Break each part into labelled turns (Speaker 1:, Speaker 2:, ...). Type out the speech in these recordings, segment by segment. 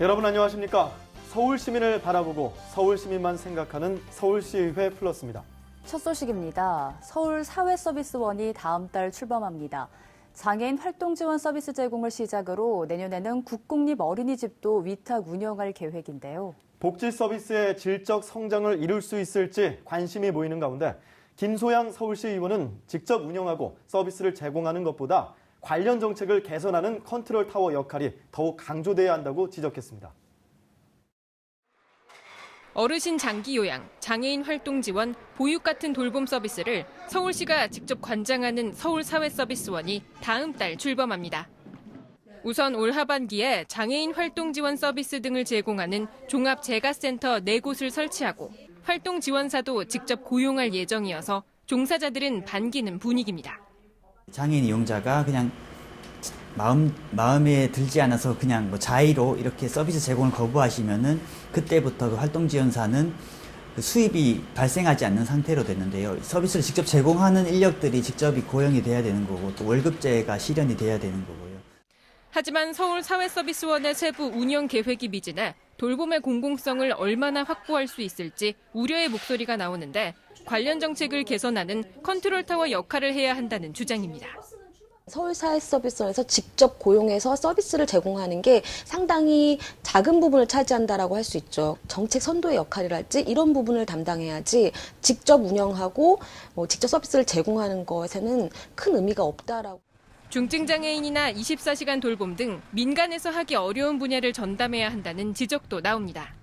Speaker 1: 여러분 안녕하십니까? 서울 시민을 바라보고 서울 시민만 생각하는 서울시의회 플러스입니다.
Speaker 2: 첫 소식입니다. 서울 사회서비스원이 다음 달 출범합니다. 장애인 활동 지원 서비스 제공을 시작으로 내년에는 국공립 어린이집도 위탁 운영할 계획인데요.
Speaker 1: 복지 서비스의 질적 성장을 이룰 수 있을지 관심이 모이는 가운데 김소양 서울시 의원은 직접 운영하고 서비스를 제공하는 것보다 관련 정책을 개선하는 컨트롤 타워 역할이 더욱 강조돼야 한다고 지적했습니다.
Speaker 3: 어르신 장기 요양, 장애인 활동 지원, 보육 같은 돌봄 서비스를 서울시가 직접 관장하는 서울사회서비스원이 다음 달 출범합니다. 우선 올 하반기에 장애인 활동 지원 서비스 등을 제공하는 종합재가센터 4곳을 설치하고 활동 지원사도 직접 고용할 예정이어서 종사자들은 반기는 분위기입니다.
Speaker 4: 장애인 이용자가 그냥 마음에 들지 않아서 그냥 자의로 이렇게 서비스 제공을 거부하시면은 그때부터 그 활동 지원사는 그 수입이 발생하지 않는 상태로 됐는데요. 서비스를 직접 제공하는 인력들이 직접 고용이 돼야 되는 거고 또 월급제가 실현이 돼야 되는 거고요.
Speaker 3: 하지만 서울사회서비스원의 세부 운영 계획이 미진해 돌봄의 공공성을 얼마나 확보할 수 있을지 우려의 목소리가 나오는데 관련 정책을 개선하는 컨트롤 타워 역할을 해야 한다는 주장입니다.
Speaker 5: 서울사회서비스원에서 직접 고용해서 서비스를 제공하는 게 상당히 작은 부분을 차지한다라고 할 수 있죠. 정책 선도의 역할이랄지 이런 부분을 담당해야지 직접 운영하고 직접 서비스를 제공하는 것에는 큰 의미가 없다라고.
Speaker 3: 중증장애인이나 24시간 돌봄 등 민간에서 하기 어려운 분야를 전담해야 한다는 지적도 나옵니다.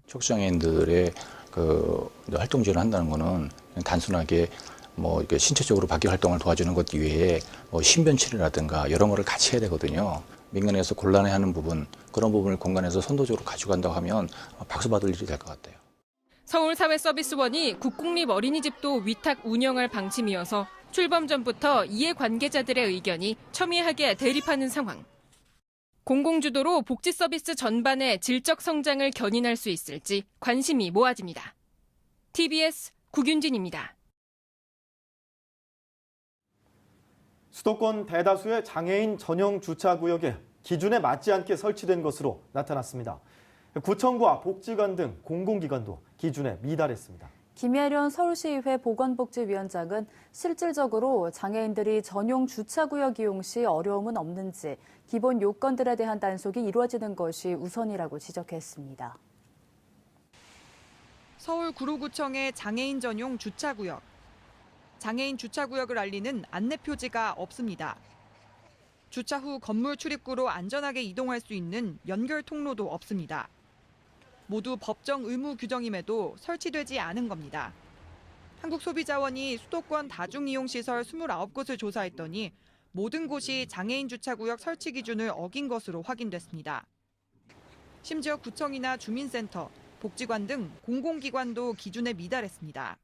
Speaker 6: 촉수장애인들의 활동 지원을 한다는 것은 단순하게 이렇게 신체적으로 바퀴 활동을 도와주는 것 이외에 신변 치료라든가 여러 거를 같이 해야 되거든요. 민간에서 곤란해하는 부분, 그런 부분을 공간에서 선도적으로 가져간다고 하면 박수 받을 일이 될 것 같아요.
Speaker 3: 서울사회서비스원이 국공립 어린이집도 위탁 운영할 방침이어서 출범 전부터 이해 관계자들의 의견이 첨예하게 대립하는 상황. 공공주도로 복지 서비스 전반의 질적 성장을 견인할 수 있을지 관심이 모아집니다. TBS 구균진입니다.
Speaker 1: 수도권 대다수의 장애인 전용 주차구역에 기준에 맞지 않게 설치된 것으로 나타났습니다. 구청과 복지관 등 공공기관도 기준에 미달했습니다.
Speaker 2: 김예련 서울시의회 보건복지위원장은 실질적으로 장애인들이 전용 주차구역 이용 시 어려움은 없는지 기본 요건들에 대한 단속이 이루어지는 것이 우선이라고 지적했습니다.
Speaker 7: 서울 구로구청의 장애인 전용 주차구역. 장애인 주차구역을 알리는 안내표지가 없습니다. 주차 후 건물 출입구로 안전하게 이동할 수 있는 연결 통로도 없습니다. 모두 법정 의무 규정임에도 설치되지 않은 겁니다. 한국소비자원이 수도권 다중이용시설 29곳을 조사했더니 모든 곳이 장애인 주차구역 설치 기준을 어긴 것으로 확인됐습니다. 심지어 구청이나 주민센터, 복지관 등 공공기관도 기준에 미달했습니다.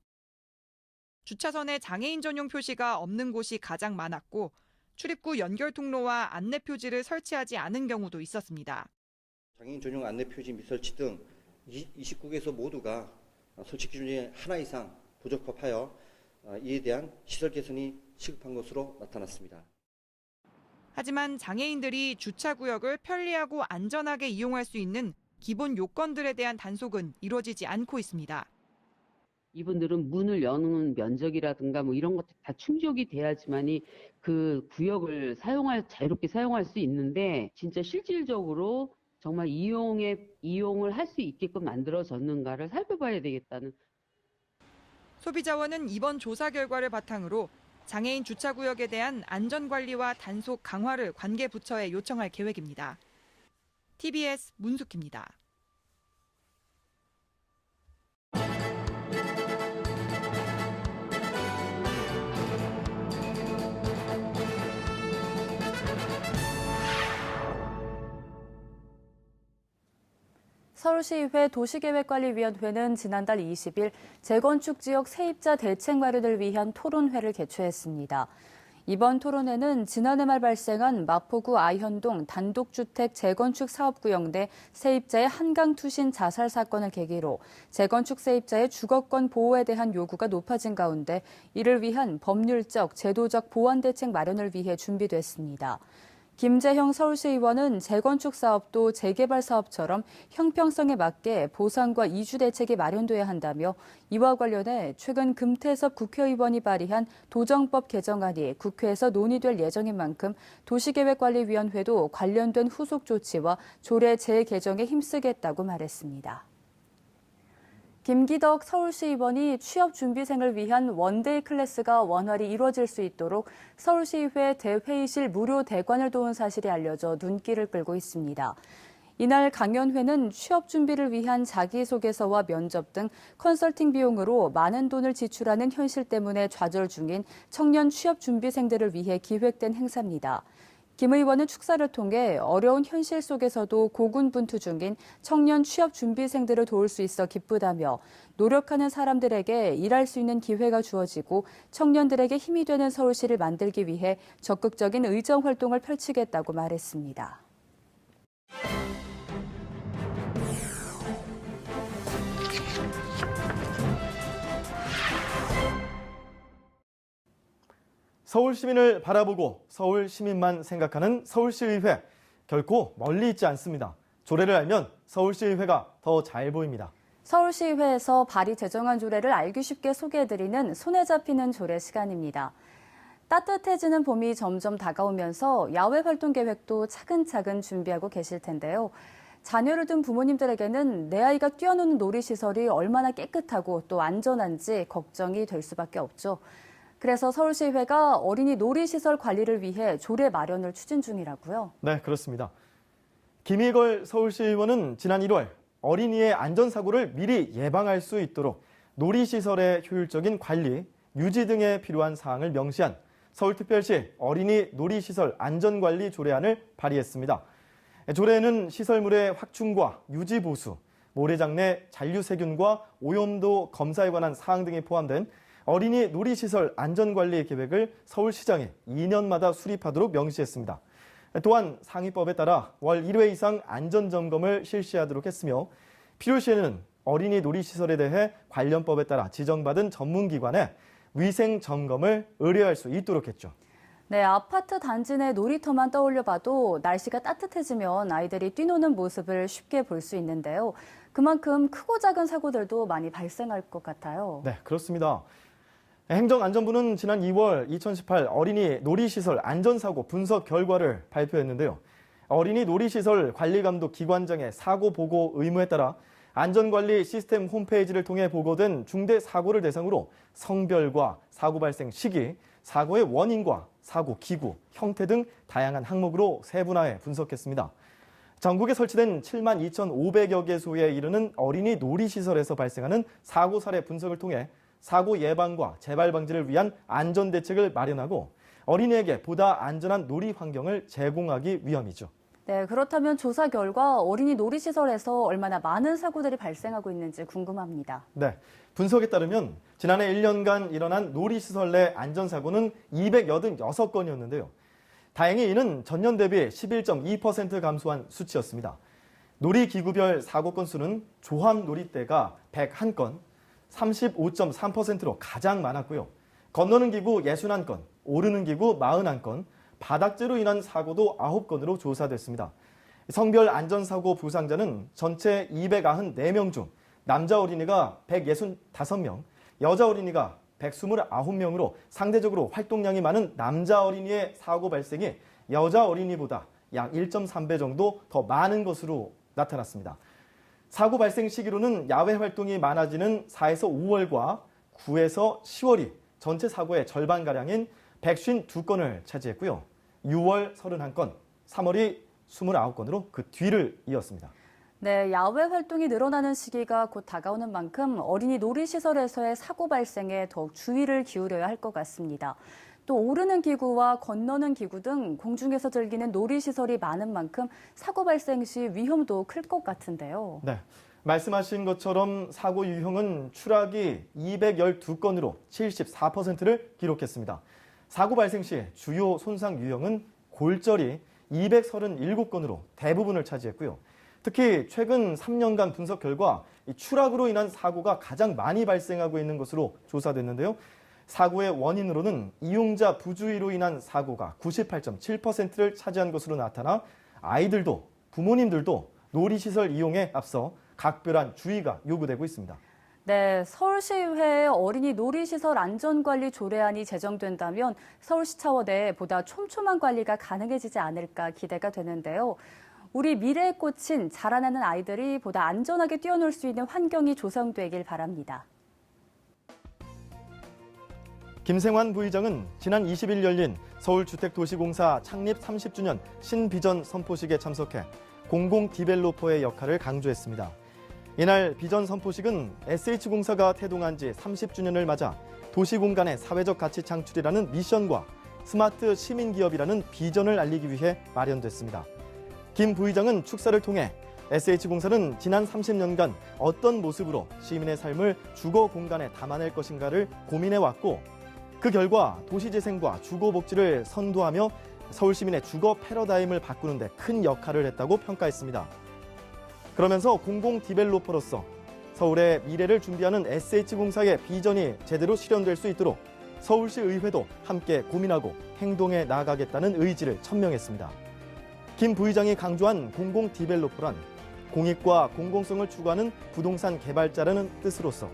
Speaker 7: 주차선에 장애인 전용 표시가 없는 곳이 가장 많았고 출입구 연결 통로와 안내 표지를 설치하지 않은 경우도 있었습니다.
Speaker 8: 장애인 전용 안내 표지 미설치 등 29개소 모두가 설치 기준이 하나 이상 부적합하여 이에 대한 시설 개선이 시급한 것으로 나타났습니다.
Speaker 7: 하지만 장애인들이 주차구역을 편리하고 안전하게 이용할 수 있는 기본 요건들에 대한 단속은 이루어지지 않고 있습니다.
Speaker 9: 이분들은 문을 여는 면적이라든가 이런 것들 다 충족이 돼야지만이 그 구역을 자유롭게 사용할 수 있는데 진짜 실질적으로 정말 이용을 할 수 있게끔 만들어졌는가를 살펴봐야 되겠다는.
Speaker 7: 소비자원은 이번 조사 결과를 바탕으로 장애인 주차구역에 대한 안전관리와 단속 강화를 관계 부처에 요청할 계획입니다. TBS 문숙희입니다.
Speaker 2: 서울시의회 도시계획관리위원회는 지난달 20일 재건축 지역 세입자 대책 마련을 위한 토론회를 개최했습니다. 이번 토론회는 지난해 말 발생한 마포구 아현동 단독주택 재건축 사업구역 내 세입자의 한강투신 자살 사건을 계기로 재건축 세입자의 주거권 보호에 대한 요구가 높아진 가운데 이를 위한 법률적, 제도적 보완 대책 마련을 위해 준비됐습니다. 김재형 서울시의원은 재건축 사업도 재개발 사업처럼 형평성에 맞게 보상과 이주 대책이 마련돼야 한다며 이와 관련해 최근 금태섭 국회의원이 발의한 도정법 개정안이 국회에서 논의될 예정인 만큼 도시계획관리위원회도 관련된 후속 조치와 조례 재개정에 힘쓰겠다고 말했습니다. 김기덕 서울시의원이 취업준비생을 위한 원데이 클래스가 원활히 이루어질 수 있도록 서울시의회 대회의실 무료 대관을 도운 사실이 알려져 눈길을 끌고 있습니다. 이날 강연회는 취업 준비를 위한 자기소개서와 면접 등 컨설팅 비용으로 많은 돈을 지출하는 현실 때문에 좌절 중인 청년 취업 준비생들을 위해 기획된 행사입니다. 김 의원은 축사를 통해 어려운 현실 속에서도 고군분투 중인 청년 취업 준비생들을 도울 수 있어 기쁘다며 노력하는 사람들에게 일할 수 있는 기회가 주어지고 청년들에게 힘이 되는 서울시를 만들기 위해 적극적인 의정 활동을 펼치겠다고 말했습니다.
Speaker 1: 서울 시민을 바라보고 서울 시민만 생각하는 서울시의회. 결코 멀리 있지 않습니다. 조례를 알면 서울시의회가 더 잘 보입니다.
Speaker 2: 서울시의회에서 발의 제정안 조례를 알기 쉽게 소개해드리는 손에 잡히는 조례 시간입니다. 따뜻해지는 봄이 점점 다가오면서 야외 활동 계획도 차근차근 준비하고 계실 텐데요. 자녀를 둔 부모님들에게는 내 아이가 뛰어노는 놀이시설이 얼마나 깨끗하고 또 안전한지 걱정이 될 수밖에 없죠. 그래서 서울시의회가 어린이 놀이시설 관리를 위해 조례 마련을 추진 중이라고요.
Speaker 1: 네, 그렇습니다. 김희걸 서울시의원은 지난 1월 어린이의 안전사고를 미리 예방할 수 있도록 놀이시설의 효율적인 관리, 유지 등에 필요한 사항을 명시한 서울특별시 어린이 놀이시설 안전관리 조례안을 발의했습니다. 조례에는 시설물의 확충과 유지 보수, 모래장 내 잔류세균과 오염도 검사에 관한 사항 등이 포함된 어린이 놀이시설 안전관리 계획을 서울시장이 2년마다 수립하도록 명시했습니다. 또한 상위법에 따라 월 1회 이상 안전점검을 실시하도록 했으며 필요시에는 어린이 놀이시설에 대해 관련 법에 따라 지정받은 전문기관에 위생점검을 의뢰할 수 있도록 했죠.
Speaker 2: 네, 아파트 단지 내 놀이터만 떠올려봐도 날씨가 따뜻해지면 아이들이 뛰노는 모습을 쉽게 볼 수 있는데요. 그만큼 크고 작은 사고들도 많이 발생할 것 같아요.
Speaker 1: 네, 그렇습니다. 행정안전부는 지난 2월 2018 어린이 놀이시설 안전사고 분석 결과를 발표했는데요. 어린이 놀이시설 관리감독 기관장의 사고 보고 의무에 따라 안전관리 시스템 홈페이지를 통해 보고된 중대 사고를 대상으로 성별과 사고 발생 시기, 사고의 원인과 사고 기구, 형태 등 다양한 항목으로 세분화해 분석했습니다. 전국에 설치된 72,500여 개소에 이르는 어린이 놀이시설에서 발생하는 사고 사례 분석을 통해 사고 예방과 재발 방지를 위한 안전 대책을 마련하고 어린이에게 보다 안전한 놀이 환경을 제공하기 위함이죠.
Speaker 2: 네, 그렇다면 조사 결과 어린이 놀이시설에서 얼마나 많은 사고들이 발생하고 있는지 궁금합니다.
Speaker 1: 네, 분석에 따르면 지난해 1년간 일어난 놀이시설 내 안전사고는 286건이었는데요. 다행히 이는 전년 대비 11.2% 감소한 수치였습니다. 놀이기구별 사고 건수는 조합 놀이대가 101건, 35.3%로 가장 많았고요. 건너는 기구 61건, 오르는 기구 41건, 바닥재로 인한 사고도 9건으로 조사됐습니다. 성별 안전사고 부상자는 전체 294명 중 남자 어린이가 165명, 여자 어린이가 129명으로 상대적으로 활동량이 많은 남자 어린이의 사고 발생이 여자 어린이보다 약 1.3배 정도 더 많은 것으로 나타났습니다. 사고 발생 시기로는 야외 활동이 많아지는 4에서 5월과 9에서 10월이 전체 사고의 절반가량인 152건을 차지했고요. 6월 31건, 3월이 29건으로 그 뒤를 이었습니다.
Speaker 2: 네, 야외 활동이 늘어나는 시기가 곧 다가오는 만큼 어린이 놀이시설에서의 사고 발생에 더욱 주의를 기울여야 할 것 같습니다. 또 오르는 기구와 건너는 기구 등 공중에서 즐기는 놀이시설이 많은 만큼 사고 발생 시 위험도 클 것 같은데요.
Speaker 1: 네, 말씀하신 것처럼 사고 유형은 추락이 212건으로 74%를 기록했습니다. 사고 발생 시 주요 손상 유형은 골절이 237건으로 대부분을 차지했고요. 특히 최근 3년간 분석 결과 추락으로 인한 사고가 가장 많이 발생하고 있는 것으로 조사됐는데요. 사고의 원인으로는 이용자 부주의로 인한 사고가 98.7%를 차지한 것으로 나타나 아이들도 부모님들도 놀이시설 이용에 앞서 각별한 주의가 요구되고 있습니다.
Speaker 2: 네, 서울시의회의 어린이 놀이시설 안전관리 조례안이 제정된다면 서울시 차원의 보다 촘촘한 관리가 가능해지지 않을까 기대가 되는데요. 우리 미래의 꽃인 자라나는 아이들이 보다 안전하게 뛰어놀 수 있는 환경이 조성되길 바랍니다.
Speaker 1: 김생환 부의장은 지난 20일 열린 서울주택도시공사 창립 30주년 신비전 선포식에 참석해 공공 디벨로퍼의 역할을 강조했습니다. 이날 비전 선포식은 SH공사가 태동한 지 30주년을 맞아 도시공간의 사회적 가치 창출이라는 미션과 스마트 시민기업이라는 비전을 알리기 위해 마련됐습니다. 김 부의장은 축사를 통해 SH공사는 지난 30년간 어떤 모습으로 시민의 삶을 주거 공간에 담아낼 것인가를 고민해왔고 그 결과 도시재생과 주거복지를 선도하며 서울 시민의 주거 패러다임을 바꾸는 데 큰 역할을 했다고 평가했습니다. 그러면서 공공 디벨로퍼로서 서울의 미래를 준비하는 SH공사의 비전이 제대로 실현될 수 있도록 서울시 의회도 함께 고민하고 행동해 나아가겠다는 의지를 천명했습니다. 김 부의장이 강조한 공공 디벨로퍼란 공익과 공공성을 추구하는 부동산 개발자라는 뜻으로서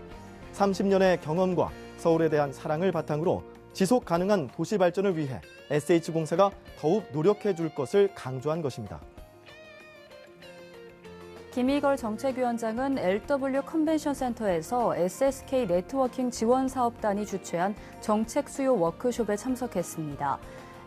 Speaker 1: 30년의 경험과 서울에 대한 사랑을 바탕으로 지속 가능한 도시 발전을 위해 SH공사가 더욱 노력해 줄 것을 강조한 것입니다.
Speaker 2: 김희걸 정책위원장은 LW 컨벤션 센터에서 SSK 네트워킹 지원사업단이 주최한 정책 수요 워크숍에 참석했습니다.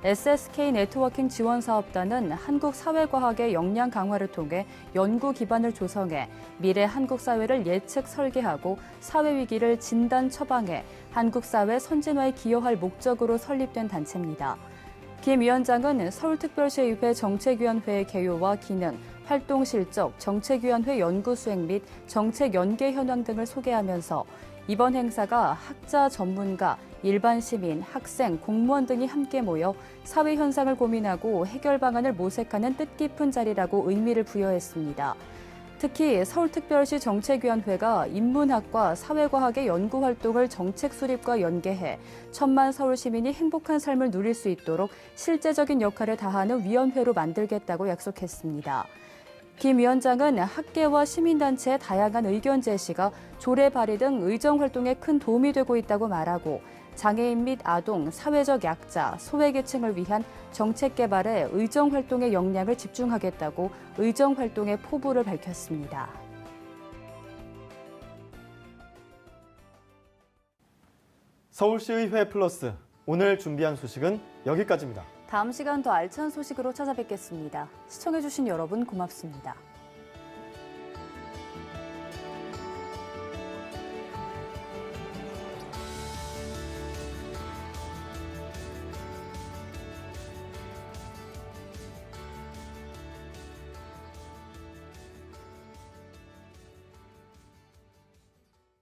Speaker 2: SSK 네트워킹 지원사업단은 한국 사회과학의 역량 강화를 통해 연구 기반을 조성해 미래 한국 사회를 예측 설계하고 사회 위기를 진단 처방해 한국 사회 선진화에 기여할 목적으로 설립된 단체입니다. 김 위원장은 서울특별시의회 정책위원회의 개요와 기능, 활동 실적, 정책위원회 연구 수행 및 정책 연계 현황 등을 소개하면서 이번 행사가 학자, 전문가, 일반 시민, 학생, 공무원 등이 함께 모여 사회 현상을 고민하고 해결 방안을 모색하는 뜻깊은 자리라고 의미를 부여했습니다. 특히 서울특별시 정책위원회가 인문학과 사회과학의 연구활동을 정책 수립과 연계해 1000만 서울 시민이 행복한 삶을 누릴 수 있도록 실제적인 역할을 다하는 위원회로 만들겠다고 약속했습니다. 김 위원장은 학계와 시민단체의 다양한 의견 제시가 조례 발의 등 의정활동에 큰 도움이 되고 있다고 말하고 장애인 및 아동, 사회적 약자, 소외계층을 위한 정책 개발에 의정활동의 역량을 집중하겠다고 의정활동의 포부를 밝혔습니다.
Speaker 1: 서울시의회 플러스 오늘 준비한 소식은 여기까지입니다.
Speaker 2: 다음 시간 더 알찬 소식으로 찾아뵙겠습니다. 시청해주신 여러분 고맙습니다.